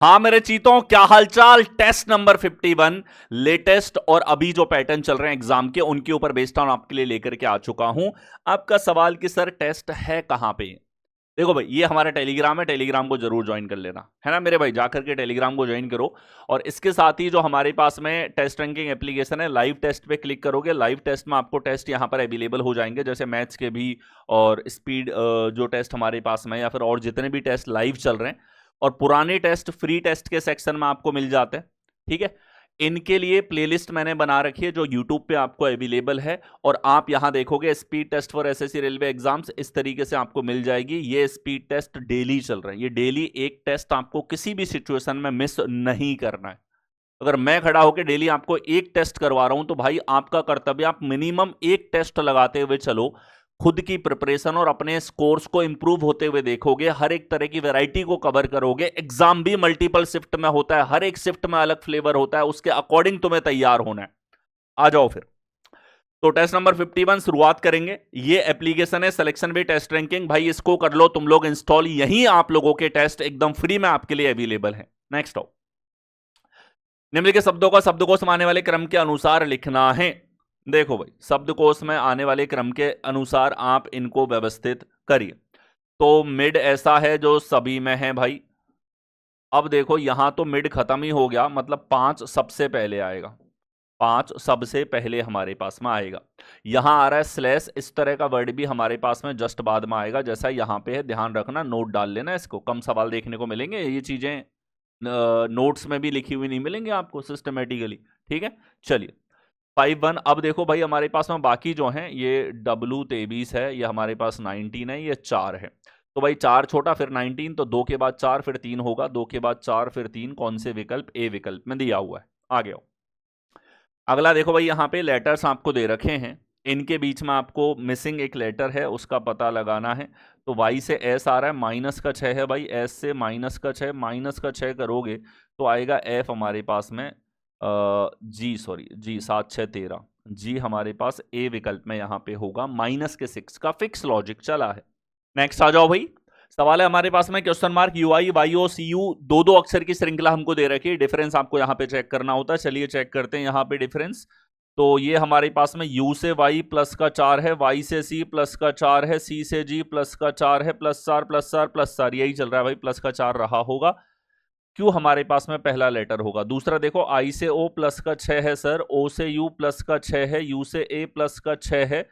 हाँ मेरे चीतों, क्या हालचाल। टेस्ट नंबर 51 लेटेस्ट और अभी जो पैटर्न चल रहे हैं एग्जाम के, उनके ऊपर बेस्ड ऑन आपके लिए लेकर के आ चुका हूं। आपका सवाल कि सर टेस्ट है कहां पे। देखो भाई, ये हमारा टेलीग्राम है, टेलीग्राम को जरूर ज्वाइन कर लेना, है ना मेरे भाई। जाकर के टेलीग्राम को ज्वाइन करो। और इसके साथ ही जो हमारे पास में टेस्ट रैंकिंग एप्लीकेशन है, लाइव टेस्ट पे क्लिक करोगे, लाइव टेस्ट में आपको टेस्ट यहां पर अवेलेबल हो जाएंगे, जैसे मैथ्स के भी और स्पीड जो टेस्ट हमारे पास में, या फिर और जितने भी टेस्ट लाइव चल रहे हैं। और पुराने टेस्ट फ्री टेस्ट के सेक्शन में आपको मिल जाते हैं। ठीक है, इनके लिए प्लेलिस्ट मैंने बना रखी है जो यूट्यूब पे आपको अवेलेबल है। और आप यहां देखोगे speed test for SSC railway exams, इस तरीके से आपको मिल जाएगी। ये स्पीड टेस्ट डेली चल रहे हैं, ये डेली एक टेस्ट आपको किसी भी सिचुएशन में मिस नहीं करना है। अगर मैं खड़ा होकर डेली आपको एक टेस्ट करवा रहा हूं, तो भाई आपका कर्तव्य, आप मिनिमम एक टेस्ट लगाते हुए चलो। खुद की प्रिपरेशन और अपने स्कोर्स को इंप्रूव होते हुए देखोगे, हर एक तरह की वैरायटी को कवर करोगे। एग्जाम भी मल्टीपल शिफ्ट में होता है, हर एक शिफ्ट में अलग फ्लेवर होता है, उसके अकॉर्डिंग तुम्हें तैयार होना है। आ जाओ फिर। तो टेस्ट नंबर 51 शुरुआत करेंगे। ये एप्लीकेशन है सिलेक्शन बी टेस्ट रैंकिंग, भाई इसको कर लो तुम लोग इंस्टॉल, यहीं आप लोगों के टेस्ट एकदम फ्री में आपके लिए अवेलेबल है। नेक्स्ट आओ। निम्नलिखित शब्दों का शब्दकोश में आने वाले क्रम के अनुसार लिखना है। देखो भाई, शब्दकोश में आने वाले क्रम के अनुसार आप इनको व्यवस्थित करिए। तो मिड ऐसा है जो सभी में है भाई। अब देखो, यहां तो मिड खत्म ही हो गया, मतलब 5 सबसे पहले आएगा। 5 सबसे पहले हमारे पास में आएगा। यहां आ रहा है स्लैश, इस तरह का वर्ड भी हमारे पास में जस्ट बाद में आएगा, जैसा यहां पे है। ध्यान रखना, नोट डाल लेना इसको, कम सवाल देखने को मिलेंगे। ये चीजें नोट्स में भी लिखी हुई नहीं मिलेंगी आपको सिस्टमेटिकली। ठीक है, चलिए 51। अब देखो भाई, हमारे पास में बाकी जो हैं, ये W23 है, ये हमारे पास 19 है, ये 4 है। तो भाई 4 छोटा, फिर 19, तो 2 के बाद 4, फिर 3 होगा। 2 के बाद 4, फिर 3, कौन से विकल्प? ए विकल्प में दिया हुआ है। आ गया। अगला देखो भाई, यहाँ पे लेटर्स आपको दे रखे हैं, इनके बीच में आपको मिसिंग एक लेटर है, उसका पता लगाना है। तो वाई से एस आ रहा है, माइनस का 6 है भाई, एस से माइनस का 6, माइनस का 6 करोगे तो आएगा एफ हमारे पास में। जी सॉरी, जी 7 6 13, जी हमारे पास ए विकल्प में यहाँ पे होगा। माइनस के 6 का फिक्स लॉजिक चला है। नेक्स्ट आ जाओ भाई। सवाल है हमारे पास में क्वेश्चन मार्क यूआई वाईओ सीयू, दो दो अक्षर की श्रृंखला हमको दे रखी है। डिफरेंस आपको यहाँ पे चेक करना होता है। चलिए चेक करते हैं यहाँ पे डिफरेंस। तो ये हमारे पास में यू से वाई प्लस का 4 है, वाई से सी प्लस का 4 है, सी से जी प्लस का 4 है, प्लस 4 प्लस 4 प्लस 4, यही चल रहा है भाई, प्लस का 4 रहा होगा। क्यों हमारे पास में पहला लेटर होगा। दूसरा देखो, आई से ओ प्लस का 6 है सर, ओ से यू प्लस का 6 है, यू से ए प्लस का 6 है।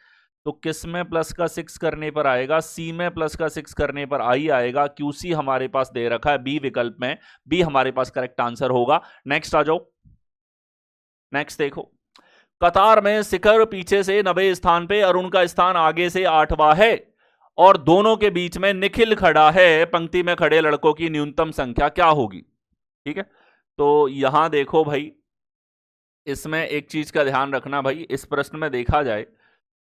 तो किस में प्लस का 6 करने पर आएगा? सी में प्लस का 6 करने पर आई आएगा। क्यूसी हमारे पास दे रखा है बी विकल्प में, बी हमारे पास करेक्ट आंसर होगा। नेक्स्ट आ जाओ। नेक्स्ट देखो, कतार में शिखर पीछे से 90 स्थान पे, अरुण का स्थान आगे से 8वां है, और दोनों के बीच में निखिल खड़ा है। पंक्ति में खड़े लड़कों की न्यूनतम संख्या क्या होगी? ठीक है, तो यहां देखो भाई, इसमें एक चीज का ध्यान रखना भाई, इस प्रश्न में देखा जाए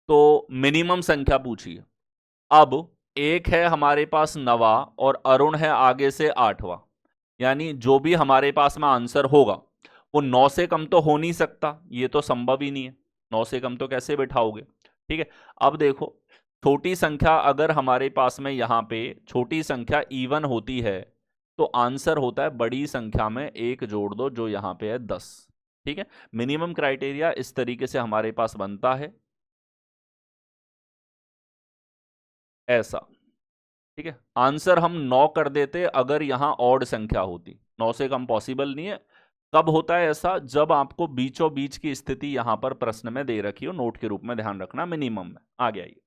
तो मिनिमम संख्या पूछी है। अब एक है हमारे पास 9वां और अरुण है आगे से 8वां, यानी जो भी हमारे पास में आंसर होगा वो 9 से कम तो हो नहीं सकता, ये तो संभव ही नहीं है। 9 से कम तो कैसे बिठाओगे? ठीक है, अब देखो, छोटी संख्या अगर हमारे पास में यहां पे छोटी संख्या इवन होती है, तो आंसर होता है बड़ी संख्या में एक जोड़ दो, जो यहां पे है 10। ठीक है, मिनिमम क्राइटेरिया इस तरीके से हमारे पास बनता है, ऐसा। ठीक है, आंसर हम 9 कर देते अगर यहां ऑड संख्या होती। 9 से कम पॉसिबल नहीं है। कब होता है ऐसा? जब आपको बीचों बीच की स्थिति यहां पर प्रश्न में दे रखी हो, नोट के रूप में ध्यान रखना, मिनिमम में। आ गया ये।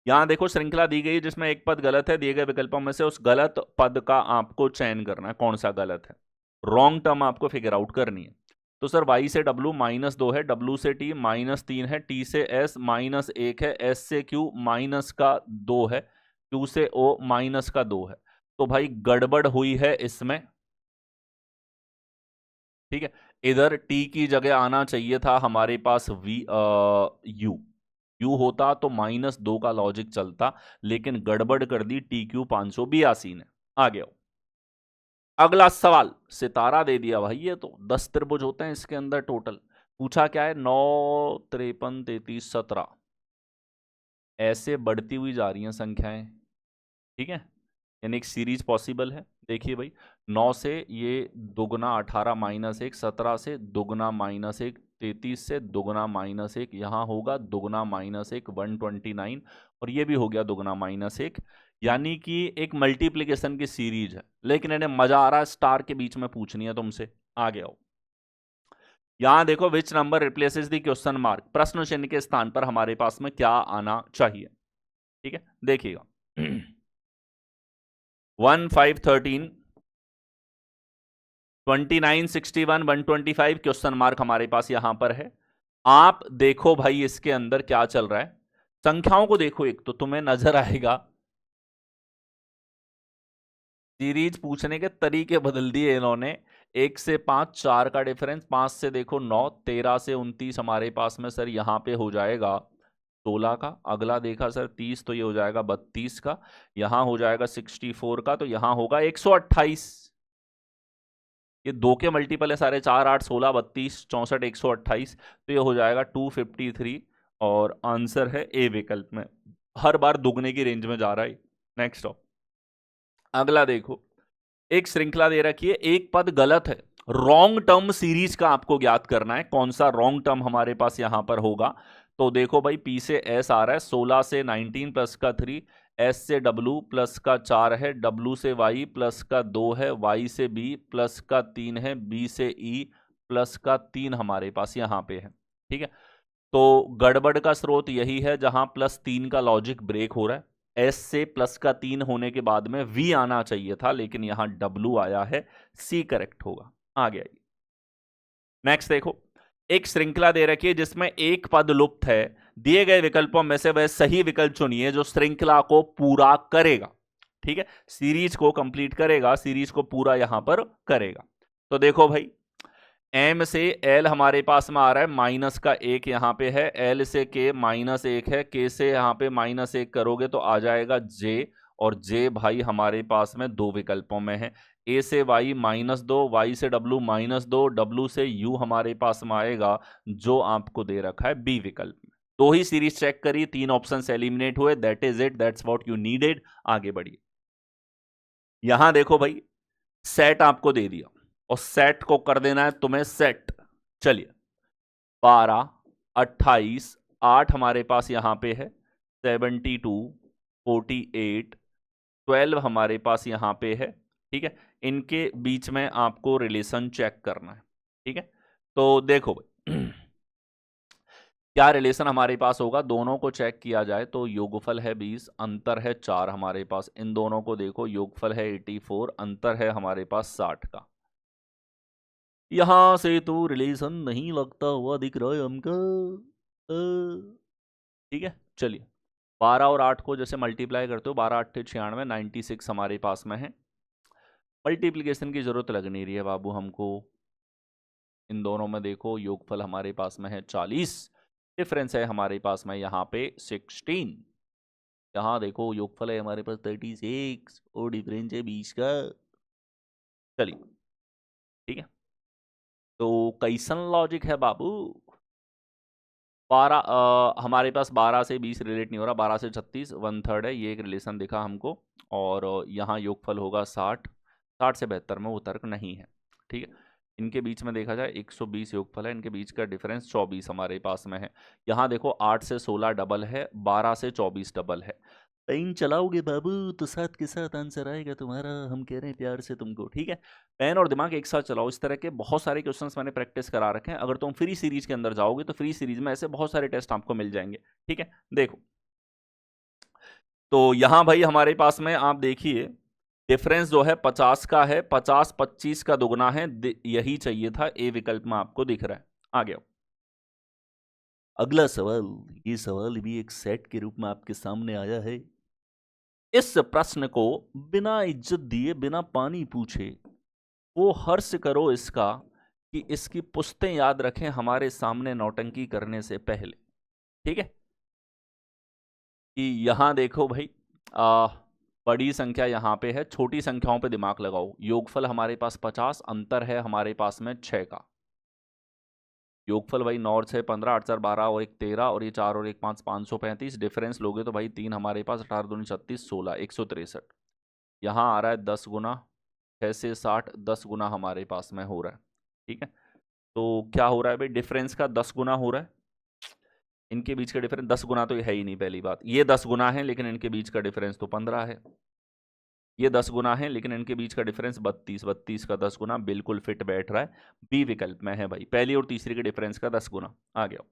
यहां देखो, श्रृंखला दी गई जिसमें एक पद गलत है, दिए गए विकल्पों में से उस गलत पद का आपको चयन करना है, कौन सा गलत है। रॉन्ग टर्म आपको फिगर आउट करनी है। तो सर वाई से डब्ल्यू -2 है, डब्ल्यू से टी -3 है, टी से एस -1 है, एस से क्यू माइनस का 2 है, क्यू से ओ माइनस का 2 है। तो भाई गड़बड़ हुई है इसमें। ठीक है, इधर टी की जगह आना चाहिए था हमारे पास यू। यू होता तो -2 का लॉजिक चलता, लेकिन गड़बड़ कर दी TQ582 ने। आ गया। अगला सवाल, सितारा दे दिया भाई, ये तो 10 त्रिभुज होते हैं इसके अंदर टोटल। पूछा क्या है? 9 53 33 17, ऐसे बढ़ती हुई जा रही हैं संख्याएं। ठीक है, यानी एक सीरीज पॉसिबल है। देखिए भाई, 9 से ये दुगना 18 माइनस 1, 17 से दुगना माइनस 1, 33 से दुगना माइनस 1, यहाँ होगा दुगना माइनस 1 129, और ये भी हो गया दुगना माइनस 1। यानी कि एक मल्टीप्लिकेशन की सीरीज है, लेकिन इन्हें मजा आ रहा है स्टार के बीच में पूछनी है तुमसे। आगे आओ, यहां देखो, which number replaces the question mark, प्रश्न चिन्ह के स्थान पर हमारे पास में क्या आना चाहिए। ठीक है, देखिएगा 1 5 13 29 61 125 क्वेश्चन मार्क हमारे पास यहां पर है। आप देखो भाई इसके अंदर क्या चल रहा है, संख्याओं को देखो, एक तो तुम्हें नजर आएगा, सीरीज पूछने के तरीके बदल दिए इन्होंने। 1 से 5 4 का डिफरेंस, 5 से देखो 9, 13 से 29 हमारे पास में सर यहां पे हो जाएगा 16 का। अगला देखा सर 30, तो ये हो जाएगा 32 का। यहां हो जाएगा 64 का, तो यहां होगा 128। ये दो के मल्टीपल है सारे, 4 8 16 32 64 128, तो ये हो जाएगा 253, और आंसर है ए विकल्प में। हर बार दुगने की रेंज में जा रहा है। नेक्स्ट हो, अगला देखो, एक श्रृंखला दे रखी है, एक पद गलत है, रॉन्ग टर्म सीरीज का आपको ज्ञात करना है। कौन सा रॉन्ग टर्म हमारे पास यहां पर होगा, तो देखो भाई, पी से एस आ रहा है, 16 से 19 प्लस का 3, एस से डब्लू प्लस का 4 है, डब्लू से वाई प्लस का 2 है, वाई से बी प्लस का 3 है, बी से ई प्लस का 3 हमारे पास यहां पे है। ठीक है, तो गड़बड़ का स्रोत यही है जहां +3 का लॉजिक ब्रेक हो रहा है। एस से प्लस का 3 होने के बाद में वी आना चाहिए था, लेकिन यहां डब्लू आया है, सी करेक्ट होगा। आगे आइए, नेक्स्ट देखो, एक श्रृंखला दे रखी है जिसमें एक पद लुप्त है, दिए गए विकल्पों में से वह सही विकल्प चुनिए जो श्रृंखला को पूरा करेगा। ठीक है, सीरीज को कंप्लीट करेगा, सीरीज को पूरा यहां पर करेगा। तो देखो भाई, एम से एल हमारे पास में आ रहा है, माइनस का 1 यहां पे है, एल से के -1 है, के से यहां पे -1 करोगे तो आ जाएगा जे, और जे भाई हमारे पास में दो विकल्पों में है, ए से वाई -2, वाई से डब्लू -2, डब्लू से यू हमारे पास में आएगा जो आपको दे रखा है बी विकल्प में। दो ही सीरीज चेक करी, 3 ऑप्शन एलिमिनेट हुए, that is it, that's what you needed. आगे बढ़िए, यहां देखो भाई, सेट आपको दे दिया, और सेट को कर देना है तुम्हें सेट। चलिए, 12 28 8 हमारे पास यहां पे है, 72 48 12 हमारे पास यहां पे है। ठीक है, इनके बीच में आपको रिलेशन चेक करना है। ठीक है, तो देखो भाई क्या रिलेशन हमारे पास होगा, दोनों को चेक किया जाए तो योगफल है 20, अंतर है 4 हमारे पास, इन दोनों को देखो, योगफल है 84, अंतर है हमारे पास 60 का। यहां से तो रिलेशन नहीं लगता हुआ दिख रहा है हमका। ठीक है, चलिए, 12 और 8 को जैसे मल्टीप्लाई करते हो, 12 8 96, 96 हमारे पास में है। मल्टीप्लिकेशन की जरूरत लग नहीं रही है बाबू हमको, इन दोनों में देखो योगफल हमारे पास में है 40, डिफरेंस है हमारे पास में यहाँ पे 16। यहाँ देखो योगफल है हमारे पास 36 और डिफरेंस है 20 का। चलिए, ठीक है, तो कैसन लॉजिक है बाबू। 12 हमारे पास 12 से 20 रिलेट नहीं हो रहा, 12 से 36 1/3 है, ये एक रिलेशन दिखा हमको, और यहाँ योगफल होगा 60, 60 से 72 में वो तर्क नहीं है। ठीक है, इनके बीच में देखा जाए 120 योगफल है, इनके बीच का डिफरेंस 24 हमारे पास में है। यहाँ देखो 8 से 16 डबल है, 12 से 24 डबल है। पेन चलाओगे बाबू तो साथ के साथ आंसर आएगा तुम्हारा, हम कह रहे हैं प्यार से तुमको। ठीक है, पेन और दिमाग एक साथ चलाओ। इस तरह के बहुत सारे क्वेश्चंस मैंने प्रैक्टिस करा रखे हैं, अगर तुम फ्री सीरीज के अंदर जाओगे तो फ्री सीरीज में ऐसे बहुत सारे टेस्ट आपको मिल जाएंगे। ठीक है, देखो, तो यहां भाई हमारे पास में आप देखिए, डिफरेंस जो है 50 का है, 50 25 का दुगना है, यही चाहिए था, ए विकल्प में आपको दिख रहा है। आ गया अगला सवाल, ये सवाल भी एक सेट के रूप में आपके सामने आया है। इस प्रश्न को बिना इज्जत दिए, बिना पानी पूछे वो हर्ष करो इसका कि इसकी पुश्तें याद रखें हमारे सामने नौटंकी करने से पहले। ठीक है, कि यहां देखो भाई, बड़ी संख्या यहां पे है, छोटी संख्याओं पे दिमाग लगाओ। योगफल हमारे पास 50, अंतर है हमारे पास में 6 का। योगफल भाई 9 और 6 15, 8 4 12 और 1 13, और ये 4 और 1 5 535, डिफरेंस लोगे तो भाई 3 हमारे पास, 18 दूनी 36 16 163। यहाँ आ रहा है 10 गुना 6 से 60 10 गुना हमारे पास में हो रहा है। ठीक है, तो क्या हो रहा है भाई, डिफरेंस का 10 गुना हो रहा है। इनके बीच का डिफरेंस 10 गुना तो है ही नहीं, पहली बात ये 10 गुना है, लेकिन इनके बीच का डिफरेंस तो 15 है। ये 10 गुना है, लेकिन इनके बीच का डिफरेंस 32, 32 का 10 गुना बिल्कुल फिट बैठ रहा है। बी विकल्प में है भाई, पहली और तीसरी के डिफरेंस का 10 गुना। आ गया।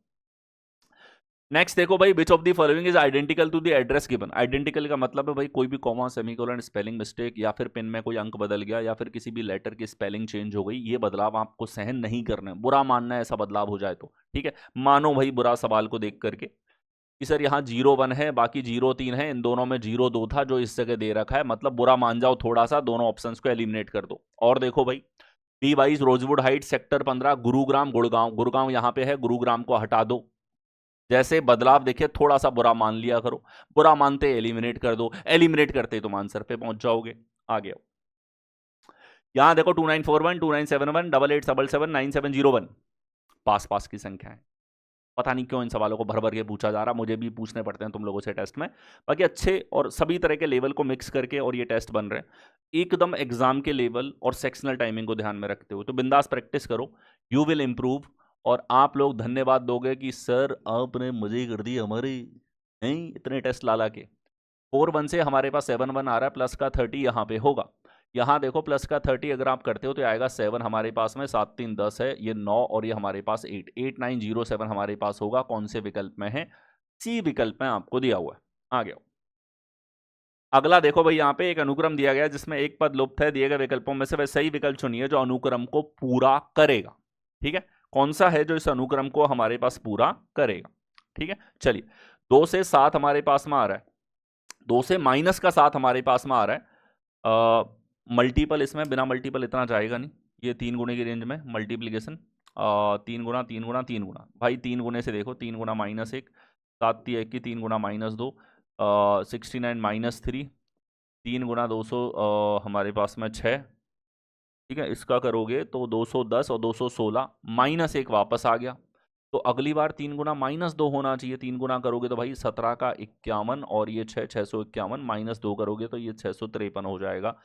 नेक्स्ट देखो भाई, which of the following is identical to the address given. Identical का मतलब है भाई कोई भी कॉमा, सेमीकोलन, स्पेलिंग मिस्टेक, या फिर पिन में कोई अंक बदल गया, या फिर किसी भी लेटर की स्पेलिंग चेंज हो गई, ये बदलाव आपको सहन नहीं करना है, बुरा मानना है ऐसा बदलाव हो जाए तो। ठीक है, मानो भाई बुरा सवाल को देख करके कि सर यहाँ 0 1 है, बाकी 0 3 है, इन दोनों में 0 2 था जो इस जगह दे रखा है, मतलब बुरा मान जाओ थोड़ा सा, दोनों ऑप्शंस को एलिमिनेट कर दो। और देखो भाई, B22 rosewood height sector 15 Gurugram, Gurgaon, Gurgaon यहाँ पे है, गुरुग्राम को हटा दो। जैसे बदलाव देखिए, थोड़ा सा बुरा मान लिया करो, बुरा मानते एलिमिनेट कर दो, एलिमिनेट करते तुम आंसर पे पहुंच जाओगे। आ गया। यहां देखो 2941 2971 8877 9701 पास पास की संख्या है। पता नहीं क्यों इन सवालों को भर भर के पूछा जा रहा, मुझे भी पूछने पड़ते हैं तुम लोगों से टेस्ट में। बाकी अच्छे और सभी तरह के लेवल को मिक्स करके और ये टेस्ट बन रहे हैं एकदम एग्जाम के लेवल और सेक्शनल टाइमिंग को ध्यान में रखते हुए। तो बिंदास प्रैक्टिस करो, यू विल इम्प्रूव। और आप लोग धन्यवाद दोगे कि सर आपने मजे कर दिए हमारे, नहीं इतने टेस्ट ला के। 4 1 से हमारे पास 7 1 आ रहा है, प्लस का 30 यहाँ पे होगा। यहाँ देखो प्लस का 30 अगर आप करते हो तो आएगा 7 हमारे पास में, 7 3 10 है, ये 9 और ये हमारे पास 8 8 9 0 7 हमारे पास होगा। कौन से विकल्प में है? सी विकल्प में आपको दिया हुआ है। आ गया। अगला देखो भाई, यहाँ पे एक अनुक्रम दिया गया जिसमें एक पद लुप्त है, दिए गए विकल्पों में से वह सही विकल्प चुनिए जो अनुक्रम को पूरा करेगा। ठीक है, कौन सा है जो इस अनुक्रम को हमारे पास पूरा करेगा? ठीक है, चलिए 2 से 7 हमारे पास में आ रहा है, 2 से माइनस का 7 हमारे पास में आ रहा है। मल्टीपल इसमें बिना मल्टीपल इतना जाएगा नहीं, ये 3 गुने की रेंज में मल्टीप्लीकेशन, 3 गुना 3 गुना 3 गुना भाई, 3 गुने से देखो, 3 गुना -1, 7 3 1 की 3 गुना -2, 69 -3, 3 गुना 200 हमारे पास में 6। ठीक है, इसका करोगे तो 210 और 216 -1 वापस आ गया। तो अगली बार 3 गुना -2 होना चाहिए, 3 गुना करोगे तो भाई 17 का 51 और ये 6 651, -2 करोगे तो ये 653 हो जाएगा,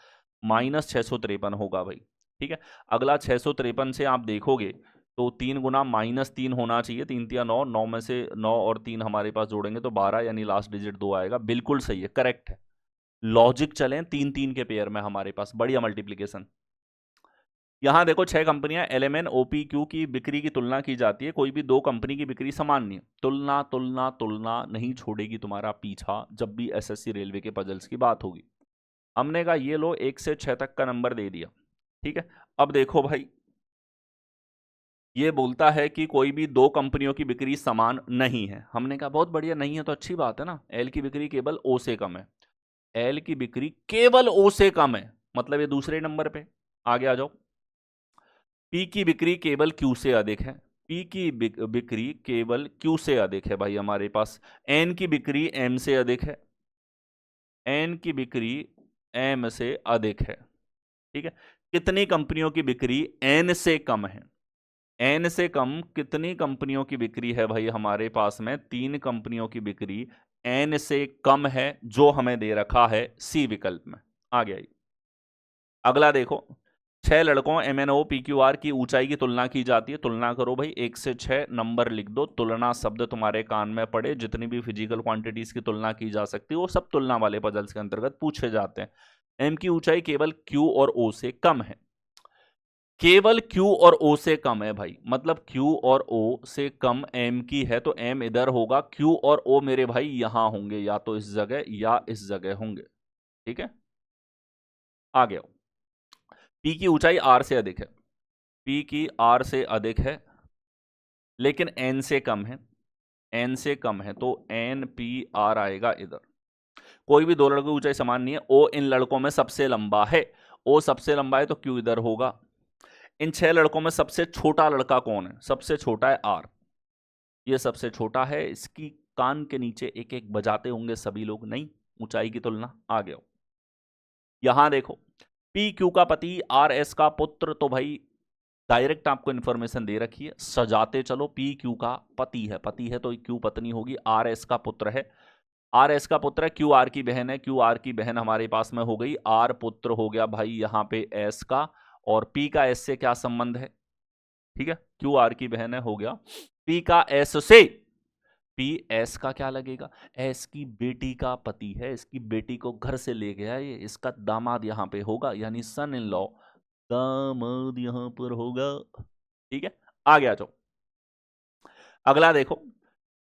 -653 होगा भाई। ठीक है, अगला 653 से आप देखोगे तो 3 गुना -3 होना चाहिए, 3 3 9, 9 में से 9 और 3 हमारे पास जोड़ेंगे तो 12, यानी लास्ट डिजिट 2 आएगा। बिल्कुल सही है, करेक्ट है। लॉजिक चलें 3 3 के पेयर में हमारे पास, बढ़िया मल्टीप्लीकेशन। यहां देखो 6 कंपनियां LMN OPQ की बिक्री की तुलना की जाती है, कोई भी 2 कंपनी की बिक्री समान नहीं है। तुलना तुलना तुलना नहीं छोड़ेगी तुम्हारा पीछा जब भी SSC रेलवे के पजल्स की बात होगी। हमने कहा ये लो 1 से 6 तक का नंबर दे दिया। ठीक है, अब देखो भाई, ये बोलता है कि कोई भी 2 कंपनियों की बिक्री समान नहीं है। हमने कहा बहुत बढ़िया, नहीं है तो अच्छी बात है ना, एल की बिक्री केवल ओ से कम है, एल की बिक्री केवल ओ से कम है, मतलब ये दूसरे नंबर पे। आगे आ जाओ, पी की बिक्री केवल क्यू से अधिक है, पी की बिक्री केवल क्यू से अधिक है भाई हमारे पास। एन की बिक्री एम से अधिक है, एन की बिक्री एम से अधिक है। ठीक है, कितनी कंपनियों की बिक्री एन से कम है? एन से कम कितनी कंपनियों की बिक्री है भाई हमारे पास में? 3 कंपनियों की बिक्री एन से कम है, जो हमें दे रखा है सी विकल्प में। आ गया। अगला देखो, 6 लड़कों MNO PQR की ऊंचाई की तुलना की जाती है। तुलना करो भाई, 1 से 6 नंबर लिख दो, तुलना शब्द तुम्हारे कान में पड़े, जितनी भी फिजिकल क्वांटिटीज की तुलना की जा सकती है वो सब तुलना वाले पजल्स के अंतर्गत पूछे जाते हैं। एम की ऊंचाई केवल Q और O से कम है, केवल Q और O से कम है भाई, मतलब Q और O से कम M की है, तो M इधर होगा, Q और O मेरे भाई यहां होंगे, या तो इस जगह या इस जगह होंगे। ठीक है, आ गया। P की ऊंचाई R से अधिक है, P की R से अधिक है, लेकिन N से कम है, N से कम है, तो NPR आएगा इधर। कोई भी 2 लड़कों की ऊंचाई समान नहीं है, O इन लड़कों में सबसे लंबा है, O सबसे लंबा है तो Q इधर होगा। इन 6 लड़कों में सबसे छोटा लड़का कौन है? सबसे छोटा है R, ये सबसे छोटा है, इसकी कान के नीचे एक एक बजाते होंगे सभी लोग, नहीं ऊंचाई की तुलना। आ गया। यहां देखो, PQ का पति RS का पुत्र, तो भाई डायरेक्ट आपको इंफॉर्मेशन दे रखी है, सजाते चलो। PQ का पति है, पति है तो Q पत्नी होगी, RS का पुत्र है, आर एस का पुत्र है, क्यू आर की बहन है, क्यू आर की बहन हमारे पास में हो गई, आर पुत्र हो गया भाई यहां पे एस का, और पी का एस से क्या संबंध है, ठीक है, क्यू आर की बहन है हो गया, पी का एस से, पी एस का क्या लगेगा, एस की बेटी का पति है, इसकी बेटी को घर से ले गया, ये इसका दामाद यहां पे होगा, यानी सन इन लॉ, दामाद यहां पर होगा, ठीक है। आगे आ जाओ, अगला देखो,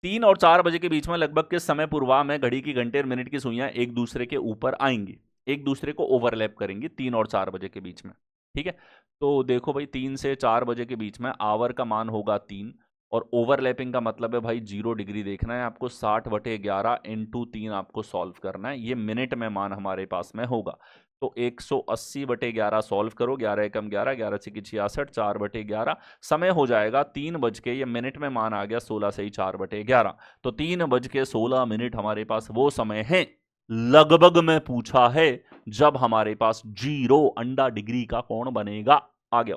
3 और 4 बजे के बीच में लगभग किस समय पूर्वा में घड़ी की घंटे और मिनट की सुइयां एक दूसरे के ऊपर आएंगी, एक दूसरे को ओवरलैप करेंगी 3 और 4 बजे के बीच में, ठीक है। तो देखो भाई 3 से 4 बजे के बीच में आवर का मान होगा 3, और ओवरलैपिंग का मतलब है भाई 0 डिग्री देखना है आपको, 60/11 इंटू 3 आपको सॉल्व करना है, ये मिनट में मान हमारे पास में होगा। तो 180/11 सॉल्व करो, 11 एकम 11, 11 से 66, 4/11, समय हो जाएगा 3 बज के, ये मिनट में मान आ गया 16 से ही 4/11, तो 3 बज के 16 मिनट हमारे पास वो समय है लगभग में पूछा है जब हमारे पास 0 डिग्री का कोण बनेगा। आ गया,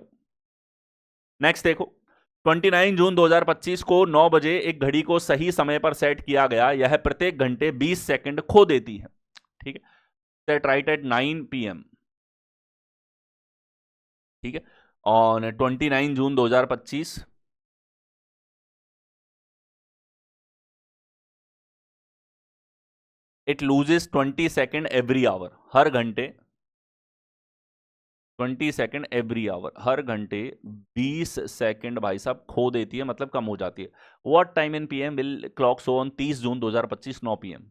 नेक्स्ट देखो, 29 जून 2025 को 9 बजे एक घड़ी को सही समय पर सेट किया गया, यह प्रत्येक घंटे 20 सेकंड खो देती है, ठीक है, सेट राइट एट 9 PM, ठीक है, on 29 June 2025, it loses 20 second every hour, हर घंटे 20 सेकंड एवरी आवर, हर घंटे 20 सेकंड भाई साहब खो देती है, मतलब कम हो जाती है। What time in PM will clock show on 30 June 2025 9 PM,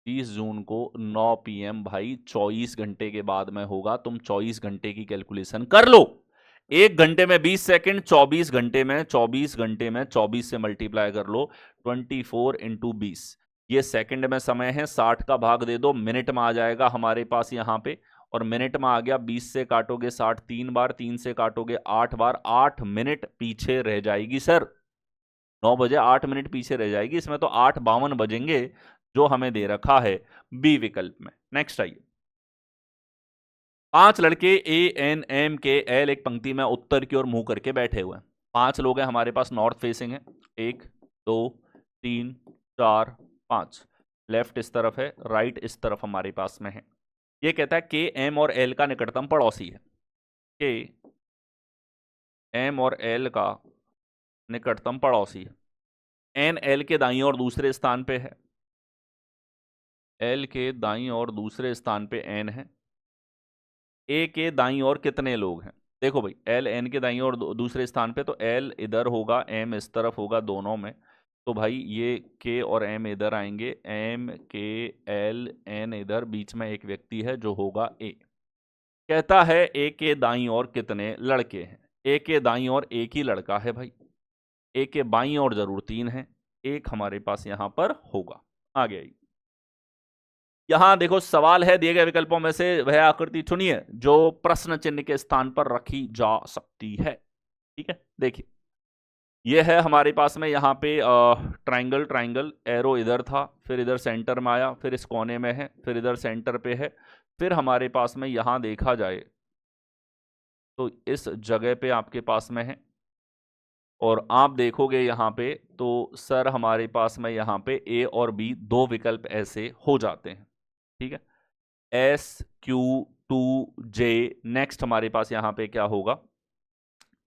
30 जून को 9 PM भाई 24 घंटे के बाद में होगा, तुम 24 घंटे की कैलकुलेशन कर लो, एक घंटे में 20 सेकंड, 24 घंटे में 24 घंटे में 24 से मल्टीप्लाई कर लो, 24 इंटू 20, ये सेकंड में समय है, 60 का भाग दे दो, मिनट में आ जाएगा हमारे पास यहां पे, और मिनट में आ गया, 20 से काटोगे 60 3 बार, 3 से काटोगे 8 बार, 8 मिनट पीछे रह जाएगी सर, 9 बजे 8 मिनट पीछे रह जाएगी, इसमें तो 8:52 बजेंगे जो हमें दे रखा है बी विकल्प में। नेक्स्ट आइए, 5 लड़के ANMKL एक पंक्ति में उत्तर की ओर मुंह करके बैठे हुए हैं, 5 लोग हैं हमारे पास, नॉर्थ फेसिंग है, 1 2 3 4 5, लेफ्ट इस तरफ है, राइट इस तरफ हमारे पास में है। ये कहता है के एम और एल का निकटतम पड़ोसी है, के एम और एल का निकटतम पड़ोसी है, एन एल के दाईं और दूसरे स्थान पे है, एल के दाईं और दूसरे स्थान पे एन है, ए के दाईं ओर कितने लोग हैं, देखो भाई एल एन के दाईं ओर दूसरे स्थान पे, तो एल इधर होगा, एम इस तरफ होगा दोनों में, तो भाई ये के और एम इधर आएंगे, एम के एल एन इधर, बीच में एक व्यक्ति है जो होगा ए। कहता है ए के दाईं ओर कितने लड़के हैं, ए के दाईं ओर एक ही लड़का है भाई, ए के बाईं ओर जरूर 3 है, एक हमारे पास यहां पर होगा। आगे आइए, यहां देखो सवाल है, दिए गए विकल्पों में से वह आकृति चुनिए जो प्रश्न चिन्ह के स्थान पर रखी जा सकती है, ठीक है। देखिए ये है हमारे पास में यहाँ पे ट्राइंगल, ट्राइंगल एरो इधर था, फिर इधर सेंटर में आया, फिर इस कोने में है, फिर इधर सेंटर पे है, फिर हमारे पास में यहाँ देखा जाए तो इस जगह पे आपके पास में है, और आप देखोगे यहाँ पे तो सर हमारे पास में यहाँ पे ए और बी दो विकल्प ऐसे हो जाते हैं, ठीक है, SQ2J, नेक्स्ट हमारे पास यहाँ पे क्या होगा,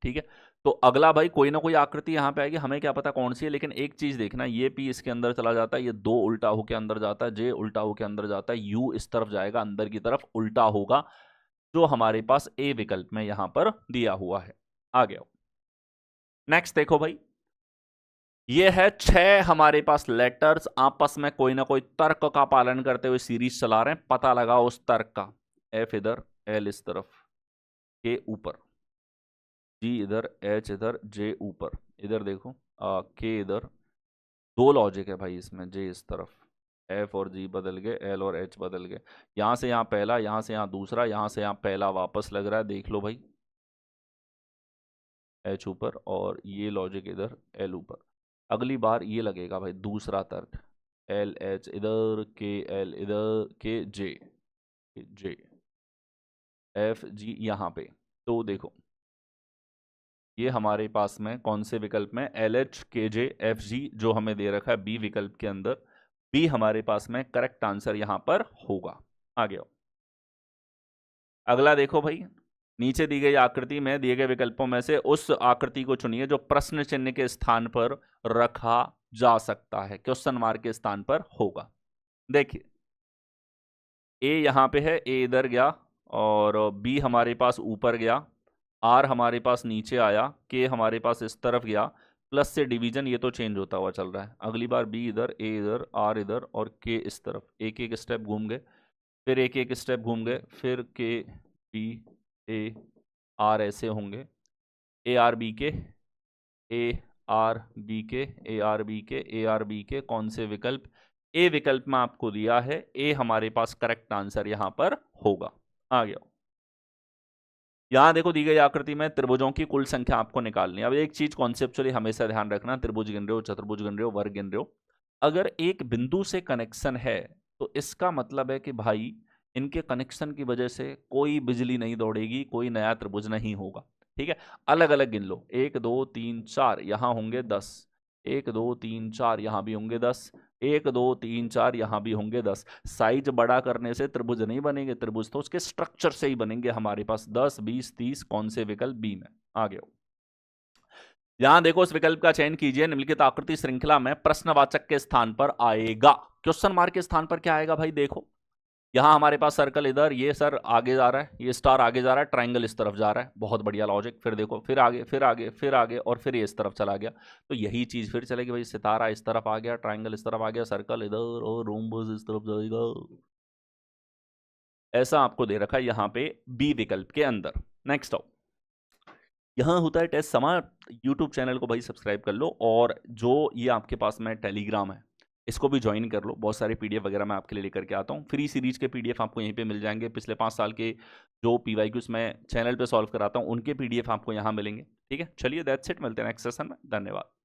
ठीक है। तो अगला भाई कोई ना कोई आकृति यहां पे आएगी, हमें क्या पता कौन सी है, लेकिन एक चीज देखना, ये पी इसके अंदर चला जाता है, ये 2 उल्टा होके अंदर जाता है, जे उल्टा होके अंदर जाता है, यू इस तरफ जाएगा अंदर की तरफ, उल्टा होगा, जो हमारे पास ए विकल्प में यहां पर दिया हुआ है। आ गया, नेक्स्ट देखो भाई, ये है 6 हमारे पास लेटर्स आपस में कोई ना कोई तर्क का पालन करते हुए सीरीज चला रहे हैं, पता लगा उस तर्क का, एफ इधर, एल इस तरफ, के ऊपर, जी इधर, एच इधर, जे ऊपर, इधर देखो के इधर, 2 लॉजिक है भाई इसमें, जे इस तरफ, एफ और जी बदल गए, एल और एच बदल गए, यहां से यहां पहला, यहां से यहां दूसरा, यहां से यहां पहला वापस लग रहा है, देख लो भाई, एच ऊपर, और ये लॉजिक इधर, एल ऊपर, अगली बार ये लगेगा भाई दूसरा तर्क, एल एच इधर, के एल इधर, के जे, जे एफ जी यहां पे, तो देखो ये हमारे पास में कौन से विकल्प में, एल एच के जे एफ जी जो हमें दे रखा है बी विकल्प के अंदर, बी हमारे पास में करेक्ट आंसर यहां पर होगा। आगे आओ। अगला देखो भाई, नीचे दी गई आकृति में दिए गए विकल्पों में से उस आकृति को चुनिए जो प्रश्न चिन्ह के स्थान पर रखा जा सकता है, क्वेश्चन मार्क के स्थान पर होगा। देखिए ए यहां पे है, ए इधर गया और बी हमारे पास ऊपर गया, आर हमारे पास नीचे आया, के हमारे पास इस तरफ गया, प्लस से डिवीजन ये तो चेंज होता हुआ चल रहा है। अगली बार बी इधर, ए इधर, आर इधर और के इस तरफ, एक एक स्टेप घूम गए, फिर एक एक स्टेप घूम गए, फिर के बी ए आर ऐसे होंगे, ए आर बी के, ए आर बी के, ए आर बी के, ए आर बी के, कौन से विकल्प? ए विकल्प में आपको दिया है, ए हमारे पास करेक्ट आंसर यहां पर होगा। आ गया। यहां देखो दी गई आकृति में त्रिभुजों की कुल संख्या आपको निकालनी है। अब एक चीज कॉन्सेप्चुअली हमेशा ध्यान रखना, त्रिभुज गिन रहे हो, चतुर्भुज गिन रहे हो, वर्ग गिन रहे हो, अगर एक बिंदु से कनेक्शन है तो इसका मतलब है कि भाई इनके कनेक्शन की वजह से कोई बिजली नहीं दौड़ेगी, कोई नया त्रिभुज नहीं होगा। ठीक है, अलग अलग गिन लो, 1 2 3 4 यहां होंगे 10, 1 2 3 4 यहां भी होंगे 10, 1 2 3 4 यहां भी होंगे 10। साइज बड़ा करने से त्रिभुज नहीं बनेंगे, त्रिभुज तो उसके स्ट्रक्चर से ही बनेंगे हमारे पास 10 20 30। कौन से विकल्प? बी में। आगे हो, यहां देखो इस विकल्प का चयन कीजिए, निम्नलिखित आकृति श्रृंखला में प्रश्नवाचक के स्थान पर आएगा। क्वेश्चन मार्क के स्थान पर क्या आएगा भाई? देखो यहां हमारे पास सर्कल इधर, ये सर आगे जा रहा है, ये स्टार आगे जा रहा है, ट्रायंगल इस तरफ जा रहा है, बहुत बढ़िया लॉजिक। फिर देखो फिर आगे फिर आगे फिर आगे और फिर ये इस तरफ चला गया, तो यही चीज फिर चलेगी भाई, सितारा इस तरफ आ गया, ट्रायंगल इस तरफ आ गया, सर्कल इधर और रोम्बस इस तरफ जाएगा। ऐसा आपको दे रखा है यहाँ पे बी विकल्प के अंदर। नेक्स्ट आओ, यहाँ होता है टेस्ट समा। यूट्यूब चैनल को भाई सब्सक्राइब कर लो, और जो ये आपके पास में टेलीग्राम है इसको भी ज्वाइन कर लो। बहुत सारे पीडीएफ वगैरह मैं आपके लिए लेकर के आता हूँ। फ्री सीरीज के पीडीएफ आपको यहीं पे मिल जाएंगे। पिछले 5 साल के जो पीवाईक्यूज मैं चैनल पे सॉल्व कराता हूँ उनके पीडीएफ आपको यहाँ मिलेंगे। ठीक है, चलिए दैट्स इट, मिलते हैं नेक्स्ट सेशन में। धन्यवाद।